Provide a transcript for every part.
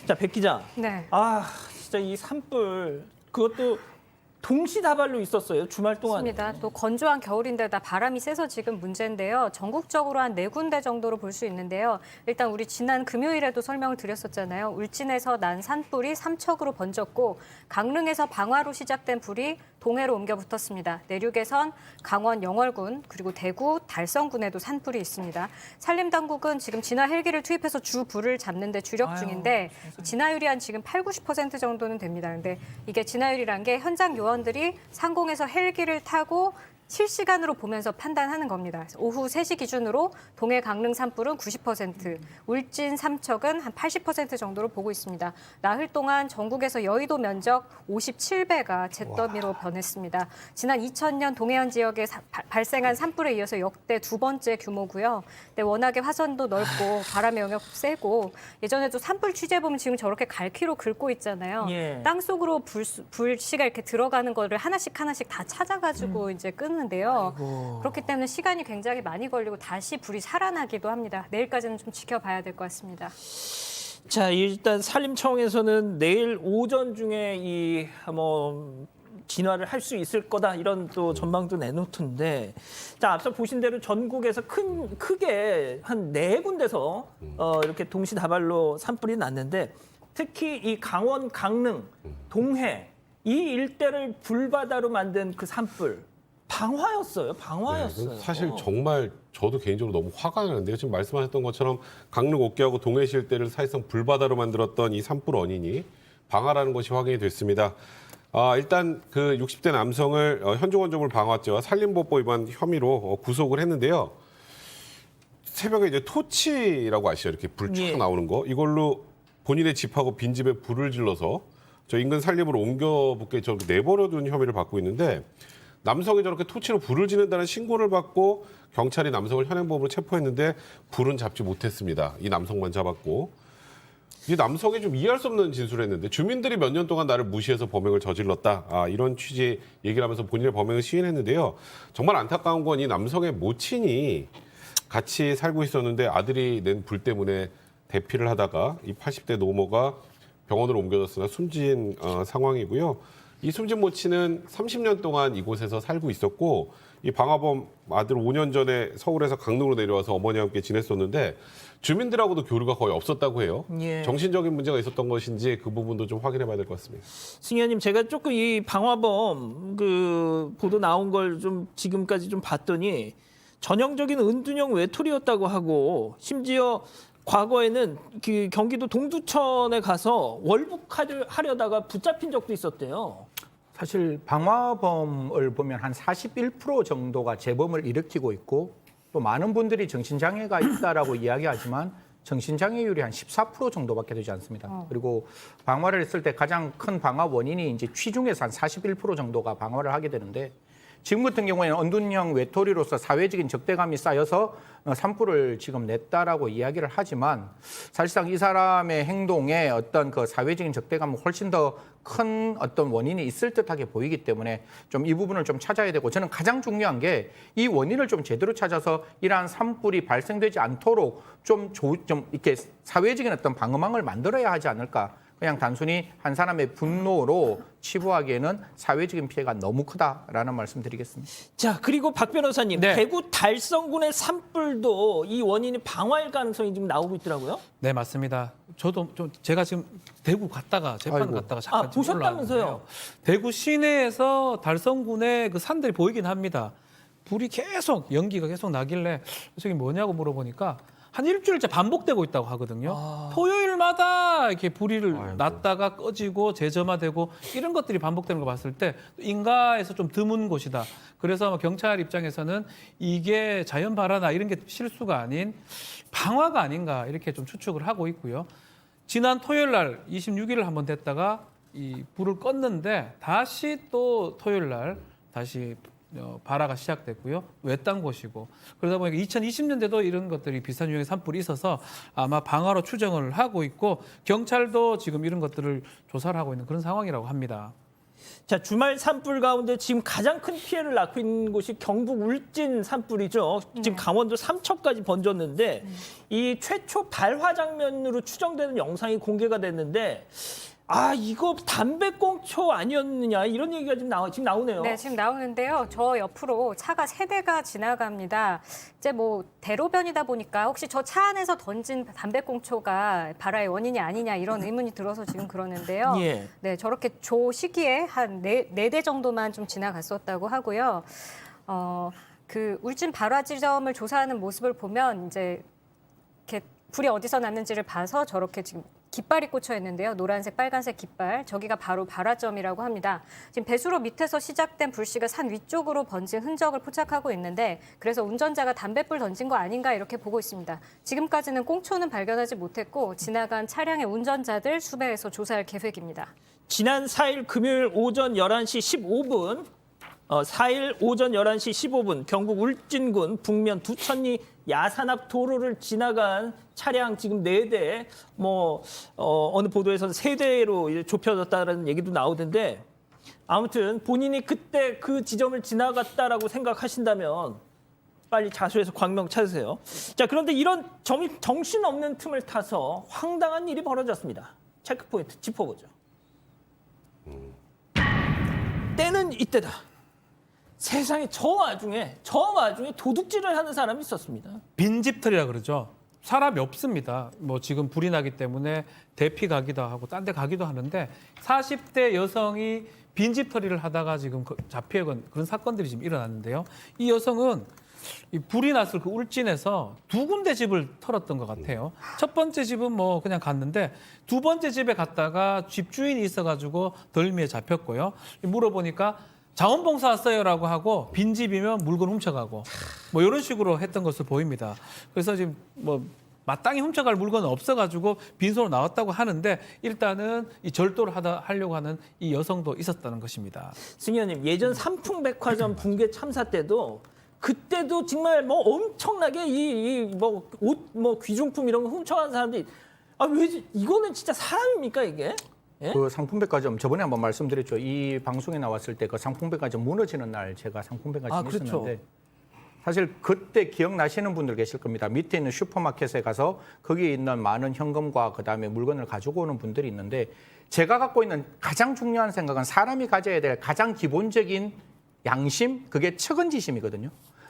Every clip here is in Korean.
자, 백 기자. 네. 아, 진짜 이 산불 그것도 동시다발로 있었어요. 주말 동안. 맞습니다. 또 건조한 겨울인데다 바람이 세서 지금 문제인데요. 전국적으로 한 4군데 정도로 볼 수 있는데요. 일단 우리 지난 금요일에도 설명을 드렸었잖아요. 울진에서 난 산불이 삼척으로 번졌고 강릉에서 방화로 시작된 불이 동해로 옮겨 붙었습니다. 내륙에선 강원 영월군 그리고 대구 달성군에도 산불이 있습니다. 산림당국은 지금 진화 헬기를 투입해서 주 불을 잡는 데 주력 중인데 진화율이 한 지금 80-90% 정도는 됩니다. 근데 이게 진화율이란 게 현장 요원들이 상공에서 헬기를 타고 실시간으로 보면서 판단하는 겁니다. 그래서 오후 3시 기준으로 동해 강릉 산불은 90%, 울진 삼척은 한 80% 정도로 보고 있습니다. 나흘 동안 전국에서 여의도 면적 57배가 잿더미로 변했습니다. 지난 2000년 동해안 지역에 발생한 산불에 이어서 역대 2번째 규모고요. 근데 워낙에 화선도 넓고 바람의 영역도 세고 예전에도 산불 취재 보면 지금 저렇게 갈퀴로 긁고 있잖아요. 예. 땅 속으로 불씨가 이렇게 들어가는 거를 하나씩 다 찾아가지고 이제 끄는데요. 아이고. 그렇기 때문에 시간이 굉장히 많이 걸리고 다시 불이 살아나기도 합니다. 내일까지는 좀 지켜봐야 될 것 같습니다. 자, 일단 산림청에서는 내일 오전 중에 이 진화를 할 수 있을 거다 이런 또 전망도 내놓던데, 자, 앞서 보신 대로 전국에서 크게 한 4군데서 이렇게 동시다발로 산불이 났는데, 특히 이 강원, 강릉, 동해 이 일대를 불바다로 만든 그 산불 방화였어요. 네, 사실 정말 저도 개인적으로 너무 화가 나는데요. 지금 말씀하셨던 것처럼 강릉 옥계하고 동해시 일대를 사실상 불바다로 만들었던 이 산불 원인이 방화라는 것이 확인이 됐습니다. 일단 그 60대 남성을 현종원조물 방화죄와 산림보호법 위반 혐의로 구속을 했는데요. 새벽에 이제 토치라고 아시죠? 이렇게 불 쫙 나오는 거. 이걸로 본인의 집하고 빈집에 불을 질러서 저 인근 산림으로 옮겨 붙게 저렇게 내버려둔 혐의를 받고 있는데, 남성이 저렇게 토치로 불을 지른다는 신고를 받고 경찰이 남성을 현행범으로 체포했는데 불은 잡지 못했습니다. 이 남성만 잡았고, 이 남성이 좀 이해할 수 없는 진술을 했는데, 주민들이 몇 년 동안 나를 무시해서 범행을 저질렀다. 이런 취지의 얘기를 하면서 본인의 범행을 시인했는데요. 정말 안타까운 건 이 남성의 모친이 같이 살고 있었는데 아들이 낸 불 때문에 대피를 하다가 이 80대 노모가 병원으로 옮겨졌으나 숨진 상황이고요. 이 숨진 모친은 30년 동안 이곳에서 살고 있었고, 이 방화범 아들 5년 전에 서울에서 강릉으로 내려와서 어머니와 함께 지냈었는데 주민들하고도 교류가 거의 없었다고 해요. 예. 정신적인 문제가 있었던 것인지 그 부분도 좀 확인해 봐야 될 것 같습니다. 승현님, 제가 조금 이 방화범 그 보도 나온 걸 좀 지금까지 좀 봤더니 전형적인 은둔형 외톨이였다고 하고, 심지어 과거에는 그 경기도 동두천에 가서 월북하려다가 붙잡힌 적도 있었대요. 사실 방화범을 보면 한 41% 정도가 재범을 일으키고 있고, 또 많은 분들이 정신장애가 있다라고 이야기하지만 정신장애율이 한 14% 정도밖에 되지 않습니다. 그리고 방화를 했을 때 가장 큰 방화 원인이 이제 취중에서 한 41% 정도가 방화를 하게 되는데, 지금 같은 경우에는 은둔형 외톨이로서 사회적인 적대감이 쌓여서 산불을 지금 냈다라고 이야기를 하지만, 사실상 이 사람의 행동에 어떤 그 사회적인 적대감은 훨씬 더 큰 어떤 원인이 있을 듯하게 보이기 때문에 좀 이 부분을 좀 찾아야 되고, 저는 가장 중요한 게 이 원인을 좀 제대로 찾아서 이러한 산불이 발생되지 않도록 좀 이렇게 사회적인 어떤 방어망을 만들어야 하지 않을까. 그냥 단순히 한 사람의 분노로 치부하기에는 사회적인 피해가 너무 크다라는 말씀드리겠습니다. 자, 그리고 박 변호사님, 네. 대구 달성군의 산불도 이 원인이 방화일 가능성이 지금 나오고 있더라고요. 네, 맞습니다. 저도 제가 지금 대구 갔다가 재판 아이고. 갔다가 잠깐 좀 보셨다면서요? 올라왔는데요. 대구 시내에서 달성군의 그 산들이 보이긴 합니다. 불이 계속 연기가 계속 나길래 저게 뭐냐고 물어보니까 한 일주일째 반복되고 있다고 하거든요. 토요일마다 이렇게 불이 났다가 꺼지고 재점화되고 이런 것들이 반복되는 거 봤을 때 인가에서 좀 드문 곳이다. 그래서 경찰 입장에서는 이게 자연 발화나 이런 게 실수가 아닌 방화가 아닌가 이렇게 좀 추측을 하고 있고요. 지난 토요일 날 26일을 한번 됐다가 이 불을 껐는데 다시 또 토요일 날 다시 발화가 시작됐고요. 외딴 곳이고. 그러다 보니까 2020년대도 이런 것들이 비슷한 유형의 산불이 있어서 아마 방화로 추정을 하고 있고, 경찰도 지금 이런 것들을 조사를 하고 있는 그런 상황이라고 합니다. 자, 주말 산불 가운데 지금 가장 큰 피해를 낳고 있는 곳이 경북 울진 산불이죠. 지금 강원도 삼척까지 번졌는데 이 최초 발화 장면으로 추정되는 영상이 공개가 됐는데 이거 담배꽁초 아니었느냐 이런 얘기가 지금 나오네요. 네, 지금 나오는데요. 저 옆으로 차가 3대가 지나갑니다. 이제 뭐 대로변이다 보니까 혹시 저 차 안에서 던진 담배꽁초가 발화의 원인이 아니냐 이런 의문이 들어서 지금 그러는데요. 예. 네, 저렇게 조 시기에 한 4대 정도만 좀 지나갔었다고 하고요. 그 울진 발화 지점을 조사하는 모습을 보면 이제 이렇게 불이 어디서 났는지를 봐서 저렇게 지금 깃발이 꽂혀 있는데요. 노란색, 빨간색 깃발. 저기가 바로 발화점이라고 합니다. 지금 배수로 밑에서 시작된 불씨가 산 위쪽으로 번진 흔적을 포착하고 있는데 그래서 운전자가 담뱃불 던진 거 아닌가 이렇게 보고 있습니다. 지금까지는 꽁초는 발견하지 못했고 지나간 차량의 운전자들 수배해서 조사할 계획입니다. 지난 4일 금요일 오전 11시 15분 4일 오전 11시 15분 경북 울진군 북면 두천리 야산 앞 도로를 지나간 차량 지금 4대, 어느 보도에서는 3대로 좁혀졌다는 얘기도 나오던데 아무튼 본인이 그때 그 지점을 지나갔다라고 생각하신다면 빨리 자수해서 광명 찾으세요. 자, 그런데 이런 정신없는 틈을 타서 황당한 일이 벌어졌습니다. 체크포인트 짚어보죠. 때는 이때다. 세상에 저 와중에 도둑질을 하는 사람이 있었습니다. 빈집털이라 그러죠. 사람이 없습니다. 뭐 지금 불이 나기 때문에 대피 가기도 하고 딴 데 가기도 하는데 40대 여성이 빈집털이를 하다가 지금 잡혀간 그런 사건들이 지금 일어났는데요. 이 여성은 이 불이 났을 그 울진에서 2군데 집을 털었던 것 같아요. 첫 번째 집은 뭐 그냥 갔는데 2번째 집에 갔다가 집주인이 있어가지고 덜미에 잡혔고요. 물어보니까 자원봉사 왔어요라고 하고 빈집이면 물건 훔쳐가고 뭐 이런 식으로 했던 것으로 보입니다. 그래서 지금 뭐 마땅히 훔쳐갈 물건은 없어가지고 빈손으로 나왔다고 하는데 일단은 이 절도를 하려고 하는 이 여성도 있었다는 것입니다. 승희 의원님, 예전 삼풍백화점 붕괴 참사 때도 그때도 정말 엄청나게 옷 귀중품 이런 거 훔쳐가는 사람들이 왜 이거는 진짜 사람입니까 이게? 예? 그 상품백화점 저번에 한번 말씀드렸죠. 이 방송에 나왔을 때 그 상품백화점 무너지는 날 제가 상품백화점 그렇죠. 있었는데 사실 그때 기억나시는 분들 계실 겁니다. 밑에 있는 슈퍼마켓에 가서 거기에 있는 많은 현금과 그다음에 물건을 가지고 오는 분들이 있는데 제가 갖고 있는 가장 중요한 생각은 사람이 가져야 될 가장 기본적인 양심, 그게 측은지심이거든요.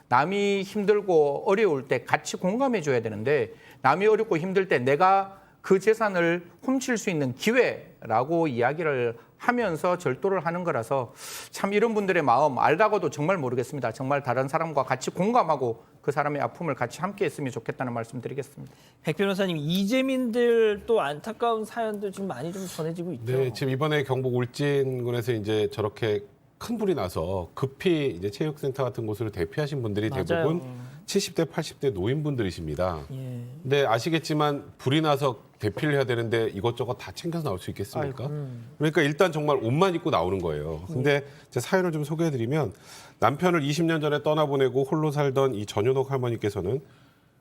남이 힘들고 어려울 때 같이 공감해 줘야 되는데 남이 어렵고 힘들 때 내가 그 재산을 훔칠 수 있는 기회라고 이야기를 하면서 절도를 하는 거라서 참 이런 분들의 마음 알다가도 정말 모르겠습니다. 정말 다른 사람과 같이 공감하고 그 사람의 아픔을 같이 함께 했으면 좋겠다는 말씀 드리겠습니다. 백 변호사님, 이재민들 또 안타까운 사연도 지금 많이 좀 전해지고 있죠. 네, 지금 이번에 경북 울진군에서 이제 저렇게 큰 불이 나서 급히 이제 체육센터 같은 곳으로 대피하신 분들이 맞아요. 대부분 70대, 80대 노인분들이십니다. 예. 근데 아시겠지만 불이 나서 대피를 해야 되는데 이것저것 다 챙겨서 나올 수 있겠습니까? 그러니까 일단 정말 옷만 입고 나오는 거예요. 근데 제 사연을 좀 소개해드리면 남편을 20년 전에 떠나보내고 홀로 살던 이 전윤옥 할머니께서는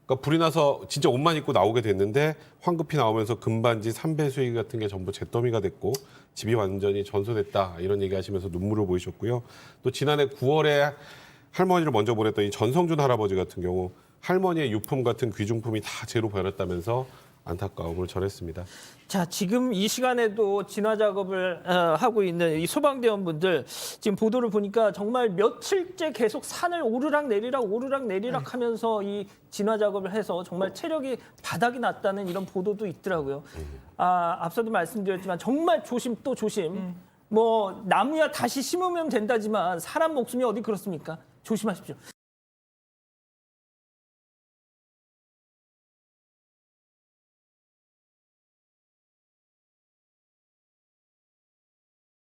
그러니까 불이 나서 진짜 옷만 입고 나오게 됐는데 황급히 나오면서 금반지, 삼배수의 같은 게 전부 잿더미가 됐고 집이 완전히 전소됐다 이런 얘기하시면서 눈물을 보이셨고요. 또 지난해 9월에 할머니를 먼저 보냈던 이 전성준 할아버지 같은 경우 할머니의 유품 같은 귀중품이 다 재로 버렸다면서 안타까움을 전했습니다. 자, 지금 이 시간에도 진화 작업을 하고 있는 이 소방대원분들 지금 보도를 보니까 정말 며칠째 계속 산을 오르락 내리락 하면서 이 진화 작업을 해서 정말 체력이 바닥이 났다는 이런 보도도 있더라고요. 앞서도 말씀드렸지만 정말 조심 또 조심. 나무야 다시 심으면 된다지만 사람 목숨이 어디 그렇습니까? 조심하십시오.